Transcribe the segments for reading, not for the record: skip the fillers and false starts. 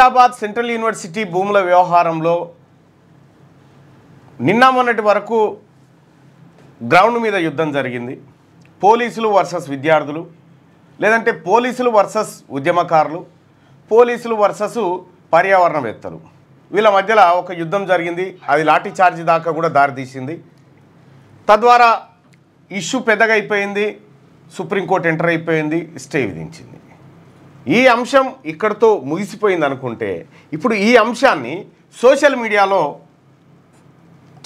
Hyderabad central university భూముల వ్యవహారంలో నిన్న మొన్నటి వరకు గ్రౌండ్ మీద యుద్ధం జరిగింది. పోలీసులు వర్సెస్ విద్యార్థులు, లేదంటే పోలీసులు వర్సెస్ ఉద్యమకారులు, పోలీసులు వర్సెస్ పర్యావరణవేత్తలు, వీళ్ళ మధ్యలో ఒక యుద్ధం జరిగింది. అది లాఠీ చార్జ్ దాకా కూడా దారితీసింది. తద్వారా ఇష్యూ పెద్దగా అయిపోయింది. సుప్రీంకోర్టు ఎంటర్ అయిపోయింది, స్టే విధించింది. ఈ అంశం ఇక్కడితో ముగిసిపోయింది అనుకుంటే, ఇప్పుడు ఈ అంశాన్ని సోషల్ మీడియాలో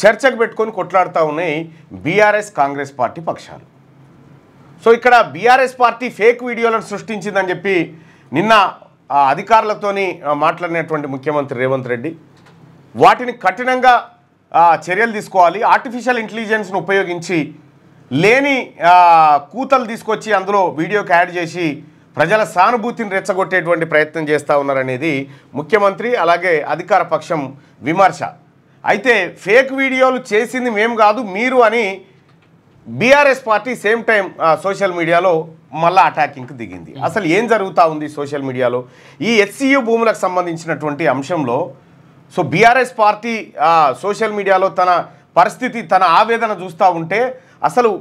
చర్చకు పెట్టుకొని కొట్లాడుతూ ఉన్నాయి బీఆర్ఎస్ కాంగ్రెస్ పార్టీ పక్షాలు. సో ఇక్కడ బీఆర్ఎస్ పార్టీ ఫేక్ వీడియోలను సృష్టించిందని చెప్పి నిన్న అధికారులతోని మాట్లాడినటువంటి ముఖ్యమంత్రి రేవంత్ రెడ్డి వాటిని కఠినంగా చర్యలు తీసుకోవాలి, ఆర్టిఫిషియల్ ఇంటెలిజెన్స్ను ఉపయోగించి లేని కూతలు తీసుకొచ్చి అందులో వీడియోకి యాడ్ చేసి ప్రజల సానుభూతిని రెచ్చగొట్టేటువంటి ప్రయత్నం చేస్తూ ఉన్నారనేది ముఖ్యమంత్రి అలాగే అధికార పక్షం విమర్శ. అయితే ఫేక్ వీడియోలు చేసింది మేము కాదు మీరు అని BRS party same time social మీడియాలో మళ్ళా అటాకింగ్కి దిగింది. అసలు ఏం జరుగుతూ ఉంది సోషల్ మీడియాలో ఈ హెచ్సియు భూములకు సంబంధించినటువంటి అంశంలో? సో బీఆర్ఎస్ పార్టీ సోషల్ మీడియాలో తన పరిస్థితి, తన ఆవేదన చూస్తూ ఉంటే అసలు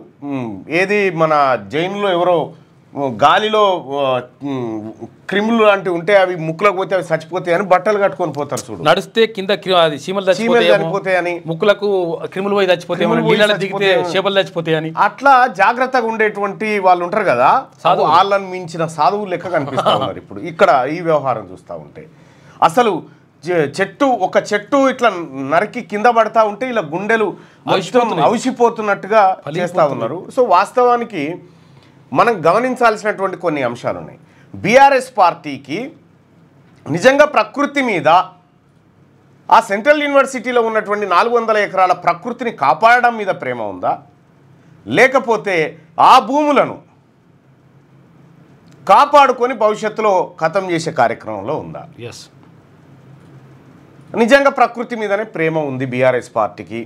ఏది మన జైన్లో ఎవరో గాలిలో క్రిములు లాంటివి ఉంటే అవి ముక్కులకు పోతే అవి చచ్చిపోతాయి అని బట్టలు కట్టుకొని పోతారు చూడు, నడిస్తే కింద చీమలు చచ్చిపోతాయని, ముక్కులకు క్రిములు పోయి చచ్చిపోతాయి, దిగితే చేపలు చచ్చిపోతాయని అట్లా జాగ్రత్తగా ఉండేటువంటి వాళ్ళు ఉంటారు కదా, వాళ్ళని మించిన సాధువు లెక్క కనిపిస్తూ ఉన్నారు ఇప్పుడు ఇక్కడ ఈ వ్యవహారం చూస్తూ ఉంటే. అసలు ఒక చెట్టు ఇట్లా నరికి కింద పడతా ఉంటే ఇలా గుండెలు అవసిపోతున్నట్టుగా చేస్తూ ఉన్నారు. సో వాస్తవానికి మనం గమనించాల్సినటువంటి కొన్ని అంశాలు ఉన్నాయి. బీఆర్ఎస్ పార్టీకి నిజంగా ప్రకృతి మీద, ఆ సెంట్రల్ యూనివర్సిటీలో ఉన్నటువంటి 400 ఎకరాల ప్రకృతిని కాపాడడం మీద ప్రేమ ఉందా, లేకపోతే ఆ భూములను కాపాడుకొని భవిష్యత్తులో ఖతం చేసే కార్యక్రమంలో ఉందా? ఎస్, నిజంగా ప్రకృతి మీదనే ప్రేమ ఉంది బీఆర్ఎస్ పార్టీకి.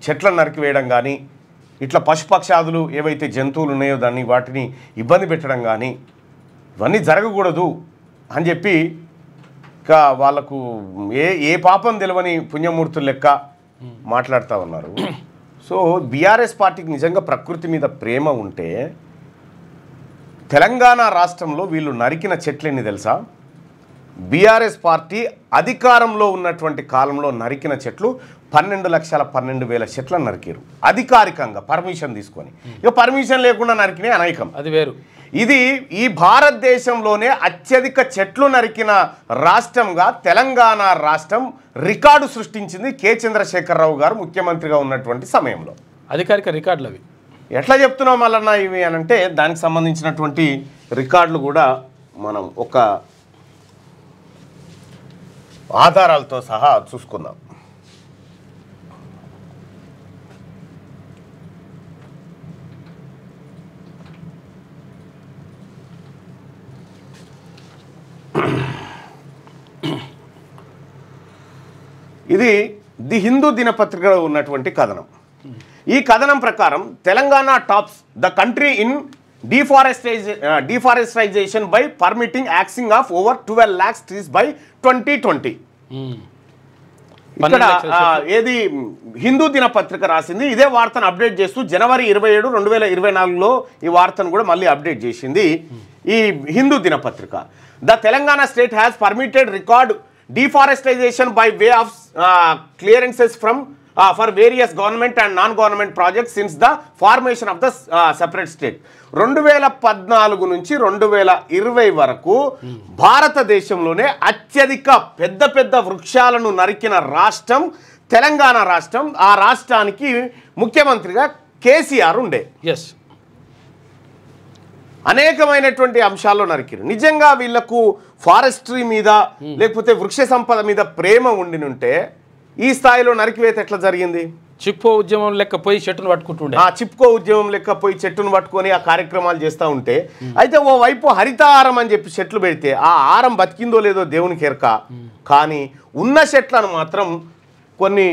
చెట్లను నరికివేయడం కానీ, ఇట్లా పశుపక్షాదులు ఏవైతే జంతువులు ఉన్నాయో దాన్ని వాటిని ఇబ్బంది పెట్టడం కానీ ఇవన్నీ జరగకూడదు అని చెప్పి ఇంకా వాళ్ళకు ఏ పాపం తెలియని పుణ్యమూర్తులు లెక్క మాట్లాడుతూ ఉన్నారు. సో బీఆర్ఎస్ పార్టీకి నిజంగా ప్రకృతి మీద ప్రేమ ఉంటే తెలంగాణ రాష్ట్రంలో వీళ్ళు నరికిన చెట్లు ఎన్ని తెలుసా? బీఆర్ఎస్ పార్టీ అధికారంలో ఉన్నటువంటి కాలంలో నరికిన చెట్లు 12,12,000 చెట్లను నరికారు అధికారికంగా పర్మిషన్ తీసుకొని. ఇక పర్మిషన్ లేకుండా నరికినే అనేకం, అది వేరు. ఇది ఈ భారతదేశంలోనే అత్యధిక చెట్లు నరికిన రాష్ట్రంగా తెలంగాణ రాష్ట్రం రికార్డు సృష్టించింది కె చంద్రశేఖరరావు గారు ముఖ్యమంత్రిగా ఉన్నటువంటి సమయంలో. అధికారిక రికార్డులు అవి. ఎట్లా చెప్తున్నాం మళ్ళీ ఇవి అని అంటే దానికి సంబంధించినటువంటి రికార్డులు కూడా మనం ఒక ఆధారాలతో సహా చూసుకుందాం. ఇది ది హిందూ దినపత్రికలో ఉన్నటువంటి కథనం. ఈ కథనం ప్రకారం Telangana tops the country in deforestation by permitting axing of over 12 lakhs trees by 2020. ఇక్కడ ఏది హిందూ దినపత్రిక రాసింది. ఇదే వార్తను అప్డేట్ చేస్తూ జనవరి 27, 2024లో ఈ వార్తను కూడా మళ్ళీ అప్డేట్ చేసింది ఈ హిందూ దినపత్రిక. The Telangana state has permitted record deforestation by way of clearances from for various government and non-government projects since the formation of the separate state. 2014 నుంచి 2020 వరకు భారతదేశంలోనే అత్యధిక పెద్ద వృక్షాలను నరికిన రాష్ట్రం తెలంగాణ రాష్ట్రం. ఆ రాష్ట్రానికి ముఖ్యమంత్రిగా కేసీఆర్ ఉండే. ఎస్, అనేకమైనటువంటి అంశాల్లో నరికిరు. నిజంగా వీళ్లకు ఫారెస్ట్రీ మీద లేకపోతే వృక్ష సంపద మీద ప్రేమ ఉండినుంటే ఈ స్థాయిలో నరికివేత ఎట్లా జరిగింది? చిప్కో ఉద్యమం లెక్క పోయి చెట్టును పట్టుకుంటుండే. చిప్కో ఉద్యమం లెక్క పోయి చెట్టును పట్టుకొని ఆ కార్యక్రమాలు చేస్తూ ఉంటే, అయితే ఓ వైపు హరితహారం అని చెప్పి చెట్లు పెడితే ఆ హారం బతికిందో లేదో దేవునికి ఎరక, కానీ ఉన్న చెట్లను మాత్రం కొన్ని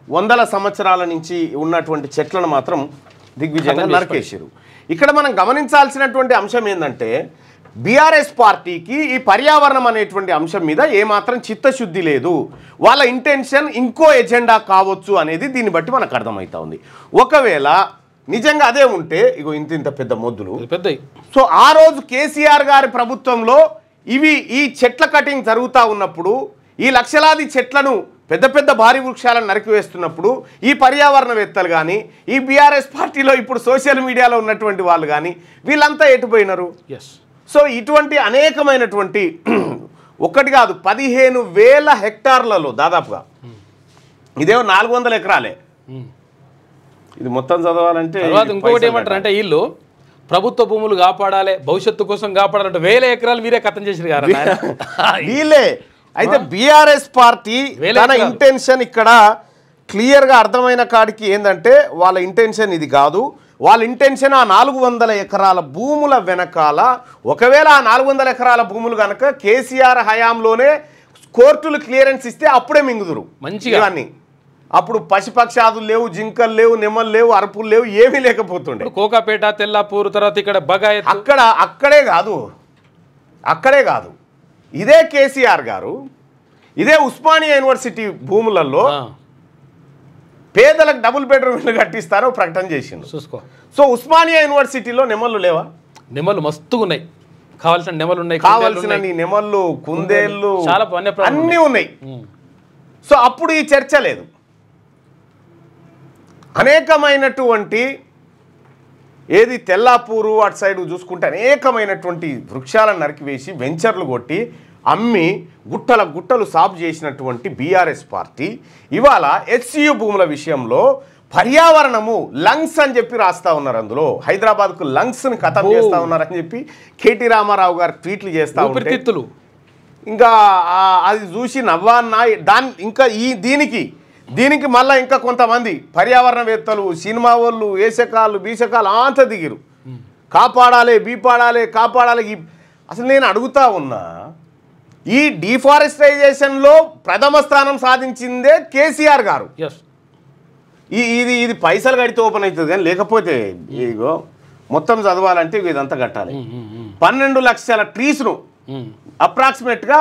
100 సంవత్సరాల నుంచి ఉన్నటువంటి చెట్లను మాత్రం దిగ్విజయంగా నరికేసారు. ఇక్కడ మనం గమనించాల్సినటువంటి అంశం ఏంటంటే బీఆర్ఎస్ పార్టీకి ఈ పర్యావరణం అనేటువంటి అంశం మీద ఏమాత్రం చిత్తశుద్ధి లేదు, వాళ్ళ ఇంటెన్షన్ ఇంకో ఎజెండా కావచ్చు అనేది దీన్ని బట్టి మనకు అర్థమవుతా ఉంది. ఒకవేళ నిజంగా అదే ఉంటే ఇగో ఇంత పెద్ద మొద్దులు పెద్దవి. సో ఆ రోజు కేసీఆర్ గారి ప్రభుత్వంలో ఈ చెట్ల కటింగ్ జరుగుతూ ఉన్నప్పుడు, ఈ లక్షలాది చెట్లను పెద్ద పెద్ద భారీ వృక్షాలను నరికివేస్తున్నప్పుడు ఈ పర్యావరణవేత్తలు కానీ, ఈ బీఆర్ఎస్ పార్టీలో ఇప్పుడు సోషల్ మీడియాలో ఉన్నటువంటి వాళ్ళు కానీ వీళ్ళంతా ఎటుపోయినారు? సో ఇటువంటి అనేకమైనటువంటి ఒకటి కాదు 15,000 హెక్టార్లలో దాదాపుగా, ఇదేమో 400 ఎకరాలే, ఇది మొత్తం చదవాలంటే. ఇంకొకటి ఏమంటారు అంటే వీళ్ళు ప్రభుత్వ భూములు కాపాడాలి, భవిష్యత్తు కోసం కాపాడాలంటే 1000 ఎకరాలు మీరే కథం చేసిరు కదా వీళ్ళే. అయితే బీఆర్ఎస్ పార్టీ తన ఇంటెన్షన్ ఇక్కడ క్లియర్గా అర్థమైన కాడికి ఏంటంటే వాళ్ళ ఇంటెన్షన్ ఇది కాదు. వాళ్ళ ఇంటెన్షన్ ఆ 400 ఎకరాల భూముల వెనకాల, ఒకవేళ ఆ 400 ఎకరాల భూములు కనుక కేసీఆర్ హయాంలోనే కోర్టులు క్లియరెన్స్ ఇస్తే అప్పుడే మింగుదురు మంచిగా. అప్పుడు పశుపక్షాదులు లేవు, జింకలు లేవు, నెమలు లేవు, అరుపులు లేవు, ఏమీ లేకపోతుండే. కోకాపేట, తెల్లాపూర్, తర్వాత ఇక్కడ బగాయత్, అక్కడే కాదు ఇదే కేసీఆర్ గారు ఇదే ఉస్మానియా యూనివర్సిటీ భూములలో పేదలకు డబుల్ బెడ్రూమ్ ఇల్లు కట్టిస్తారో ప్రకటన చేసిండు. చూసుకో. సో ఉస్మానియా యూనివర్సిటీలో నెమళ్ళు లేవా? నెమళ్ళు మస్తుగా ఉన్నాయి, కావాల్సిన నెమలు ఉన్నాయి, కావాల్సిన నెమళ్ళు, కుందేళ్ళు అన్నీ ఉన్నాయి. సో అప్పుడు ఈ చర్చ లేదు. అనేకమైనటువంటి ఏది తెల్లాపూరు అటు సైడ్ చూసుకుంటే అనేకమైనటువంటి వృక్షాలను నరికివేసి వెంచర్లు కొట్టి అమ్మి గుట్టలు సాగు చేసినటువంటి బీఆర్ఎస్ పార్టీ ఇవాళ హెచ్సియు భూముల విషయంలో పర్యావరణము లంగ్స్ అని చెప్పి రాస్తా ఉన్నారు. అందులో హైదరాబాద్కు లంగ్స్ని ఖతం చేస్తా ఉన్నారని చెప్పి కేటీ రామారావు గారు ట్వీట్లు చేస్తా ఉంటారు. ఇంకా అది చూసి నవ్వాన్నా ఇంకా దీనికి మళ్ళీ ఇంకా కొంతమంది పర్యావరణవేత్తలు, సినిమా వాళ్ళు, ఏసకాలు బీసకాలు అంత దిగిరు. కాపాడాలి, కాపాడాలి. అసలు నేను అడుగుతా ఉన్నా, ఈ డిఫారెస్టైజేషన్లో ప్రథమ స్థానం సాధించిందే కేసీఆర్ గారు. ఇది పైసలు కడితే ఓపెన్ అవుతుంది కానీ లేకపోతే ఇగో మొత్తం చదవాలంటే ఇదంతా కట్టాలి. 12 లక్షల ట్రీస్ను అప్రాక్సిమేట్గా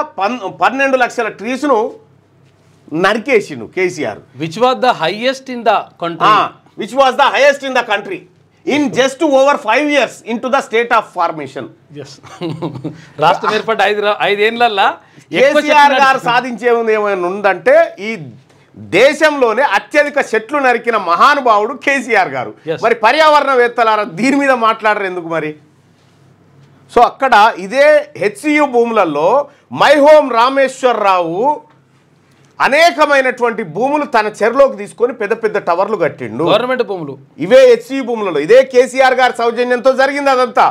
12 లక్షల ట్రీస్ను నరికేసిండు KCR. Which was the highest in the country in just over 5 years into the state of formation. రాష్ట్రం ఏర్పడ్డ 5 ఏళ్లలో కేసీఆర్ గారు సాధించేది ఏమైనా ఉందంటే ఈ దేశంలోనే అత్యధిక చెట్లు నరికిన మహానుభావుడు కేసీఆర్ గారు. మరి పర్యావరణవేత్తలారా దీని మీద మాట్లాడరు ఎందుకు మరి? సో అక్కడ ఇదే హెచ్సియు భూములలో మై హోమ్ రామేశ్వరరావు అనేకమైనటువంటి భూములు తన చెరలోకి తీసుకొని పెద్ద పెద్ద టవర్లు కట్టిండు. గవర్నమెంట్ భూములు ఇవే హెచ్సియు భూములలో ఇదే కేసీఆర్ గారి సౌజన్యంతో జరిగింది అదంతా.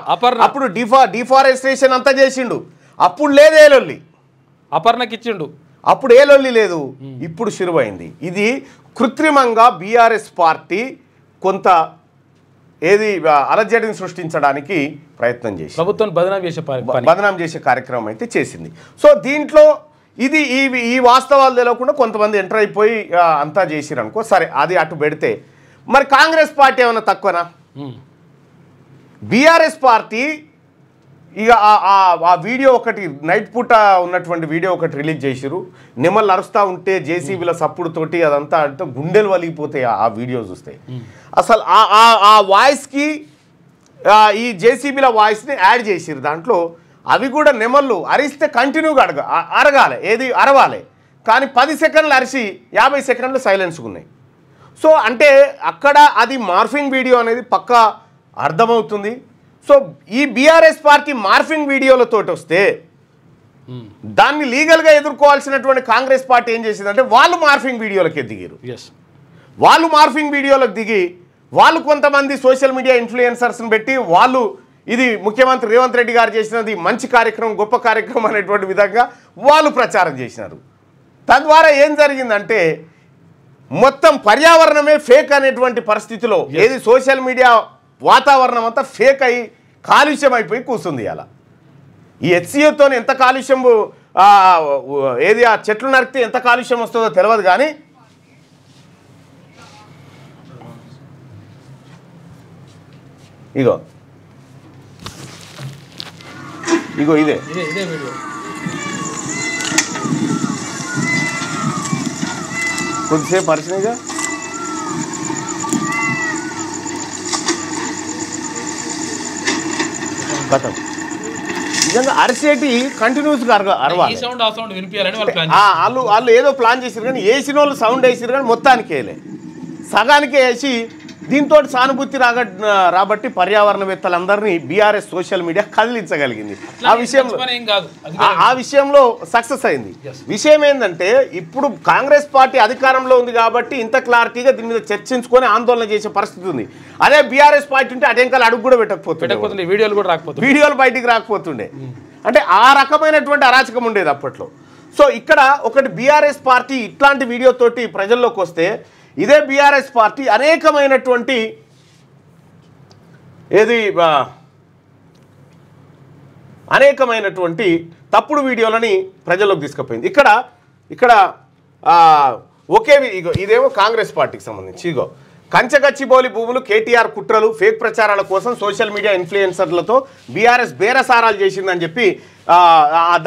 అప్పుడు డిఫారెస్టేషన్ అంతా చేసిండు. అప్పుడు లేదే లొల్లి, అపర్ణకి ఇచ్చిండు. అప్పుడు ఏ లొల్లి లేదు, ఇప్పుడు శురువైంది. ఇది కృత్రిమంగా బీఆర్ఎస్ పార్టీ కొంత అలజడిని సృష్టించడానికి ప్రయత్నం చేసి ప్రభుత్వం బదనాం చేసే కార్యక్రమం అయితే చేసింది. సో దీంట్లో ఈ వాస్తవాలు తెలియకుండా కొంతమంది ఎంటర్ అయిపోయి అంతా చేసిరు అనుకో, సరే అది అటు పెడితే మరి కాంగ్రెస్ పార్టీ ఏమైనా తక్కువనా? బీఆర్ఎస్ పార్టీ ఇక ఆ వీడియో ఒకటి నైట్ పూట ఉన్నటువంటి వీడియో ఒకటి రిలీజ్ చేసిరు. నిమ్మలు అరుస్తూ ఉంటే జేసీబీల సప్పుడుతోటి అదంతా అంటే గుండెలు వలిగిపోతాయి ఆ వీడియో చూస్తే. అసలు ఆ వాయిస్కి ఈ జేసీబీల వాయిస్ని యాడ్ చేసిరు దాంట్లో. అవి కూడా నెమళ్ళు అరిస్తే కంటిన్యూగా అరగాలి, అరవాలి. కానీ 10 సెకండ్లు అరిసి 50 సెకండ్లు సైలెన్స్గా ఉన్నాయి. సో అంటే అక్కడ అది మార్ఫింగ్ వీడియో అనేది పక్కా అర్థమవుతుంది. సో ఈ బీఆర్ఎస్ పార్టీ మార్ఫింగ్ వీడియోలతో వస్తే దాన్ని లీగల్గా ఎదుర్కోవాల్సినటువంటి కాంగ్రెస్ పార్టీ ఏం చేసిందంటే వాళ్ళు మార్ఫింగ్ వీడియోలకి దిగారు. వాళ్ళు మార్ఫింగ్ వీడియోలకు దిగి వాళ్ళు కొంతమంది సోషల్ మీడియా ఇన్ఫ్లుయెన్సర్స్ని పెట్టి వాళ్ళు ఇది ముఖ్యమంత్రి రేవంత్ రెడ్డి గారు చేసినది మంచి కార్యక్రమం, గొప్ప కార్యక్రమం అనేటువంటి విధంగా వాళ్ళు ప్రచారం చేసినారు. తద్వారా ఏం జరిగిందంటే మొత్తం పర్యావరణమే ఫేక్ అనేటువంటి పరిస్థితిలో సోషల్ మీడియా వాతావరణం అంతా ఫేక్ అయి కాలుష్యం అయిపోయి కూర్చుంది. అలా ఈ హెచ్సియుతో ఎంత కాలుష్యం ఆ చెట్లు నరికితే ఎంత కాలుష్యం వస్తుందో తెలియదు. కానీ ఇగో ఇగో ఇదే వీడియో కొద్దిసేపు పరిచినగా కథం నిజంగా అరిసేటి కంటిన్యూస్గా అరవాలి. వాళ్ళు ఏదో ప్లాన్ చేసారు కానీ వేసిన వాళ్ళు సౌండ్ వేసారు కానీ మొత్తానికి వేయలే, సగానికే వేసి దీంతో సానుభూతి రాబట్టి పర్యావరణవేత్తలందరినీ బీఆర్ఎస్ సోషల్ మీడియా కదిలించగలిగింది. ఆ విషయంలో సక్సెస్ అయింది. విషయం ఏంటంటే ఇప్పుడు కాంగ్రెస్ పార్టీ అధికారంలో ఉంది కాబట్టి ఇంత క్లారిటీగా దీని మీద చర్చించుకొని ఆందోళన చేసే పరిస్థితి ఉంది. అదే బీఆర్ఎస్ పార్టీ ఉంటే అటెంకాలు అడుగు కూడా పెట్టకపోతుండే, వీడియోలు బయటికి రాకపోతుండే. అంటే ఆ రకమైనటువంటి అరాచకం ఉండేది అప్పట్లో. సో ఇక్కడ ఒకటి బీఆర్ఎస్ పార్టీ ఇట్లాంటి వీడియోతోటి ప్రజల్లోకి వస్తే ఇదే బీఆర్ఎస్ పార్టీ అనేకమైనటువంటి తప్పుడు వీడియోలని ప్రజల్లోకి తీసుకుపోయింది. ఇక్కడ ఒకే ఇదేమో కాంగ్రెస్ పార్టీకి సంబంధించి ఇగో కంచగచ్చిబౌలి భూములు కేటీఆర్ కుట్రలు ఫేక్ ప్రచారాల కోసం సోషల్ మీడియా ఇన్ఫ్లుయెన్సర్లతో బీఆర్ఎస్ బేరసారాలు చేసిందని చెప్పి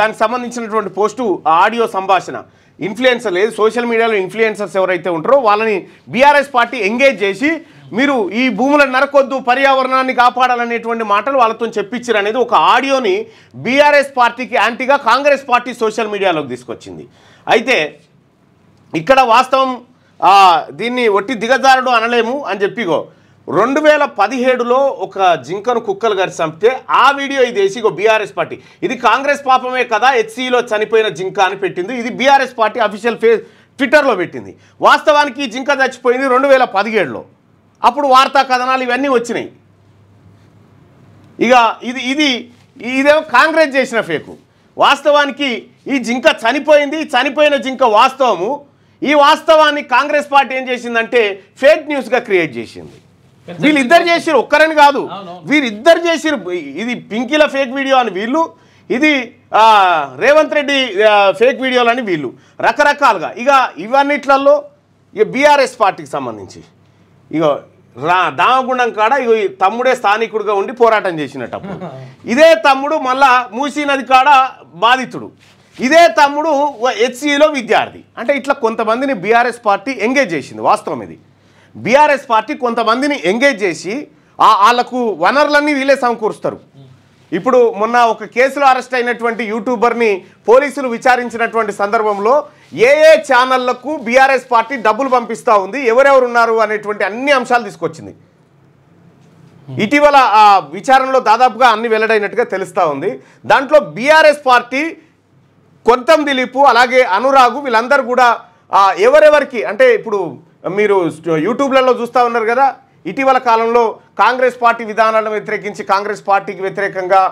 దానికి సంబంధించినటువంటి పోస్టు ఆడియో సంభాషణ. ఇన్ఫ్లుయెన్సర్ లేదు, సోషల్ మీడియాలో ఇన్ఫ్లుయెన్సర్స్ ఎవరైతే ఉంటారో వాళ్ళని బీఆర్ఎస్ పార్టీ ఎంగేజ్ చేసి మీరు ఈ భూములను నరకొద్దు, పర్యావరణాన్ని కాపాడాలనేటువంటి మాటలు వాళ్ళతో చెప్పించారు అనేది ఒక ఆడియోని బీఆర్ఎస్ పార్టీకి యాంటీగా కాంగ్రెస్ పార్టీ సోషల్ మీడియాలోకి తీసుకొచ్చింది. అయితే ఇక్కడ వాస్తవం దీన్ని ఒట్టి దిగజారుడు అనలేము అని చెప్పిగో 2017లో ఒక జింకను కుక్కలు గారి చంపితే ఆ వీడియో ఇది వేసి బీఆర్ఎస్ పార్టీ ఇది కాంగ్రెస్ పాపమే కదా హెచ్సిలో చనిపోయిన జింక అని పెట్టింది. ఇది బీఆర్ఎస్ పార్టీ అఫీషియల్ ట్విట్టర్లో పెట్టింది. వాస్తవానికి ఈ జింక చచ్చిపోయింది 2017లో. అప్పుడు వార్తా కథనాలు ఇవన్నీ వచ్చినాయి. ఇక ఇదేమో కాంగ్రెస్ చేసిన ఫేకు. వాస్తవానికి ఈ జింక చనిపోయింది, చనిపోయిన జింక వాస్తవము. ఈ వాస్తవాన్ని కాంగ్రెస్ పార్టీ ఏం చేసిందంటే ఫేక్ న్యూస్గా క్రియేట్ చేసింది. వీళ్ళిద్దరు చేసిరు, ఒక్కరని కాదు, వీరిద్దరు చేసిరు. ఇది పింకీల ఫేక్ వీడియో అని వీళ్ళు, ఇది రేవంత్ రెడ్డి ఫేక్ వీడియోలు అని వీళ్ళు, రకరకాలుగా. ఇక ఇవన్నిట్లలో ఇక బీఆర్ఎస్ పార్టీకి సంబంధించి ఇక దామగుండం కాడ ఇక తమ్ముడే స్థానికుడిగా ఉండి పోరాటం చేసినట్టు ఇదే తమ్ముడు మళ్ళా మూసీ నది కాడ బాధితుడు, ఇదే తమ్ముడు హెచ్సిలో విద్యార్థి. అంటే ఇట్లా కొంతమందిని బీఆర్ఎస్ పార్టీ ఎంగేజ్ చేసింది. వాస్తవం ఇది. బీఆర్ఎస్ పార్టీ కొంతమందిని ఎంగేజ్ చేసి వాళ్ళకు వనరులన్నీ వీళ్ళే సమకూరుస్తారు. ఇప్పుడు మొన్న ఒక కేసులో అరెస్ట్ అయినటువంటి యూట్యూబర్ని పోలీసులు విచారించినటువంటి సందర్భంలో ఏ ఛానళ్లకు బీఆర్ఎస్ పార్టీ డబ్బులు పంపిస్తూ ఉంది, ఎవరెవరు ఉన్నారు అనేటువంటి అన్ని అంశాలు తీసుకొచ్చింది. ఇటీవల ఆ విచారణలో దాదాపుగా అన్ని వెల్లడైనట్టుగా తెలుస్తూ ఉంది. దాంట్లో బీఆర్ఎస్ పార్టీ కొంతం దిలీపు అలాగే అనురాగు వీళ్ళందరూ కూడా ఎవరెవరికి అంటే ఇప్పుడు మీరు యూట్యూబ్లలో చూస్తూ ఉన్నారు కదా, ఇటీవల కాలంలో కాంగ్రెస్ పార్టీ విధానాలను వ్యతిరేకించి కాంగ్రెస్ పార్టీకి వ్యతిరేకంగా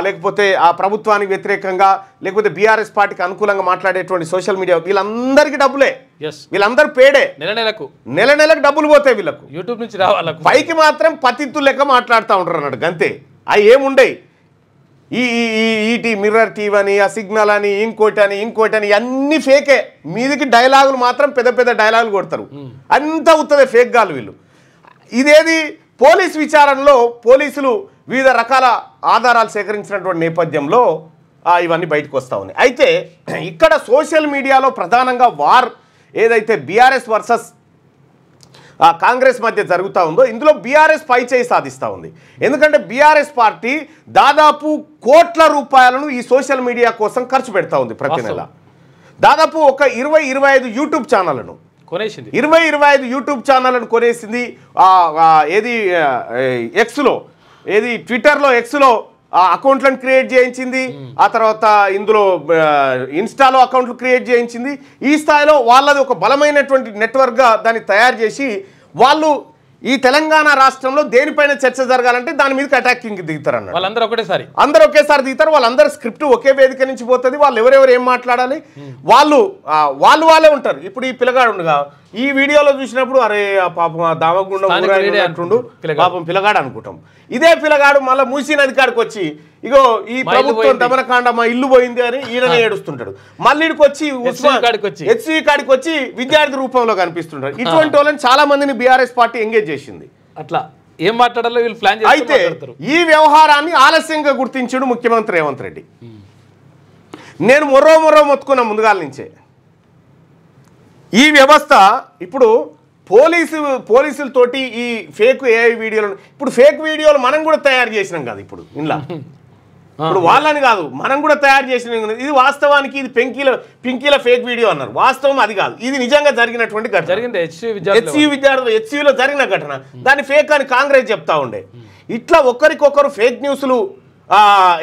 లేకపోతే ఆ ప్రభుత్వానికి వ్యతిరేకంగా లేకపోతే బీఆర్ఎస్ పార్టీకి అనుకూలంగా మాట్లాడేటువంటి సోషల్ మీడియా వీళ్ళందరికీ డబ్బులే, వీళ్ళందరూ పేడే, నెల నెలకు డబ్బులు పోతాయి వీళ్ళకు యూట్యూబ్ నుంచి రావాలి. పైకి మాత్రం పతిత్తులు లెక్క మాట్లాడుతూ ఉంటారు అన్నట్టు గంతే. అవి ఏముండయి. ఈటీ మిర్రర్ టీవీ అని, ఆ సిగ్నల్ అని, ఇంకోటి అని అన్ని ఫేకే. మీదికి డైలాగులు మాత్రం పెద్ద పెద్ద డైలాగులు కొడతారు. అంతా అవుతుంది ఫేక్ గాలు వీళ్ళు. ఇదేది పోలీస్ విచారణలో పోలీసులు వివిధ రకాల ఆధారాలు సేకరించినటువంటి నేపథ్యంలో ఇవన్నీ బయటకు వస్తూ ఉన్నాయి. అయితే ఇక్కడ సోషల్ మీడియాలో ప్రధానంగా వార్ ఏదైతే బీఆర్ఎస్ వర్సెస్ కాంగ్రెస్ మధ్య జరుగుతూ ఉందో ఇందులో బీఆర్ఎస్ పై చేయి సాధిస్తూ ఉంది. ఎందుకంటే బీఆర్ఎస్ పార్టీ దాదాపు కోట్ల రూపాయలను ఈ సోషల్ మీడియా కోసం ఖర్చు పెడతా ఉంది ప్రతి నెల. దాదాపు ఒక 20-25 యూట్యూబ్ ఛానళ్లను కొనేసింది, 20-25 యూట్యూబ్ ఛానళ్లను కొనేసింది. ఏది ఎక్స్లో, ఏది ట్విట్టర్లో ఎక్స్లో అకౌంట్లను క్రియేట్ చేయించింది. ఆ తర్వాత ఇందులో ఇన్స్టాలో అకౌంట్లు క్రియేట్ చేయించింది. ఈ స్థాయిలో వాళ్ళది ఒక బలమైనటువంటి నెట్వర్క్గా దాన్ని తయారు చేసి వాళ్ళు ఈ తెలంగాణ రాష్ట్రంలో దేనిపైన చర్చ జరగాలంటే దాని మీదకి అటాకింగ్ దిగుతారు అన్నట్టు. అందరూ ఒకేసారి దిగుతారు. వాళ్ళందరూ స్క్రిప్ట్ ఒకే వేదిక నుంచి పోతుంది. వాళ్ళు ఎవరెవరు ఏం మాట్లాడాలి వాళ్ళే ఉంటారు. ఇప్పుడు ఈ పిల్లగాడు ఉండగా ఈ వీడియోలో చూసినప్పుడు అరే పాపం దామగుండం అంటుండు, పాపం పిల్లగాడు అనుకుంటాం. ఇదే పిల్లగాడు మళ్ళీ మూసీ నది కాడికి వచ్చి ఇగో ఈ ప్రభుత్వం దమనకాండ మా ఇల్లు పోయింది అని ఈయననే ఏడుస్తుంటాడు. మళ్ళీ వచ్చి హెచ్సి కాడికి వచ్చి విద్యార్థి రూపంలో కనిపిస్తుంటాడు. ఇటువంటి వాళ్ళని చాలా మందిని బీఆర్ఎస్ పార్టీ ఎంగేజ్ చేసింది. అట్లా ఏం మాట్లాడాలో వీళ్ళు ప్లాన్ అయితే ఈ వ్యవహారాన్ని ఆలస్యంగా గుర్తించాడు ముఖ్యమంత్రి రేవంత్ రెడ్డి. నేను మొర్రో మొత్తుకున్న ముందుగాల నుంచే ఈ వ్యవస్థ ఇప్పుడు పోలీసులతోటి ఈ ఫేక్ ఏఐ వీడియోలు, ఇప్పుడు ఫేక్ వీడియోలు మనం కూడా తయారు చేసినాం కదా ఇప్పుడు ఇంట్లో, ఇప్పుడు వాళ్ళని కాదు మనం కూడా తయారు చేసిన, ఇది వాస్తవానికి ఇది పింకీల ఫేక్ వీడియో అన్నారు, వాస్తవం అది కాదు, ఇది నిజంగా జరిగినటువంటి ఘటన, హెచ్సిలో జరిగిన ఘటన, దాన్ని ఫేక్ అని కాంగ్రెస్ చెప్తా ఉండే. ఇట్లా ఒకరికొకరు ఫేక్ న్యూస్లు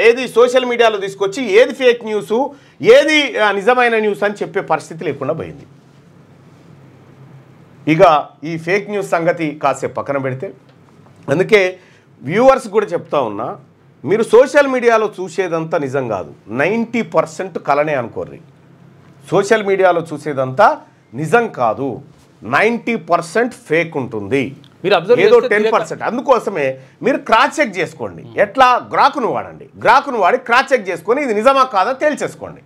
ఏది సోషల్ మీడియాలో తీసుకొచ్చి ఏది ఫేక్ న్యూస్ ఏది నిజమైన న్యూస్ అని చెప్పే పరిస్థితి లేకుండా పోయింది. ఇక ఈ ఫేక్ న్యూస్ సంగతి కాసేపు పక్కన పెడితే, అందుకే వ్యూవర్స్ కూడా చెప్తా ఉన్నా, మీరు సోషల్ మీడియాలో చూసేదంతా నిజం కాదు, 90% కలనే అనుకోర్రి. సోషల్ మీడియాలో చూసేదంతా నిజం కాదు, 90% ఫేక్ ఉంటుంది, ఏదో 10%. అందుకోసమే మీరు క్రాస్ చెక్ చేసుకోండి. ఎట్లా? గ్రాకును వాడండి, గ్రాకును వాడి క్రాస్ చెక్ చేసుకొని ఇది నిజమా కాదా తేల్చేసుకోండి.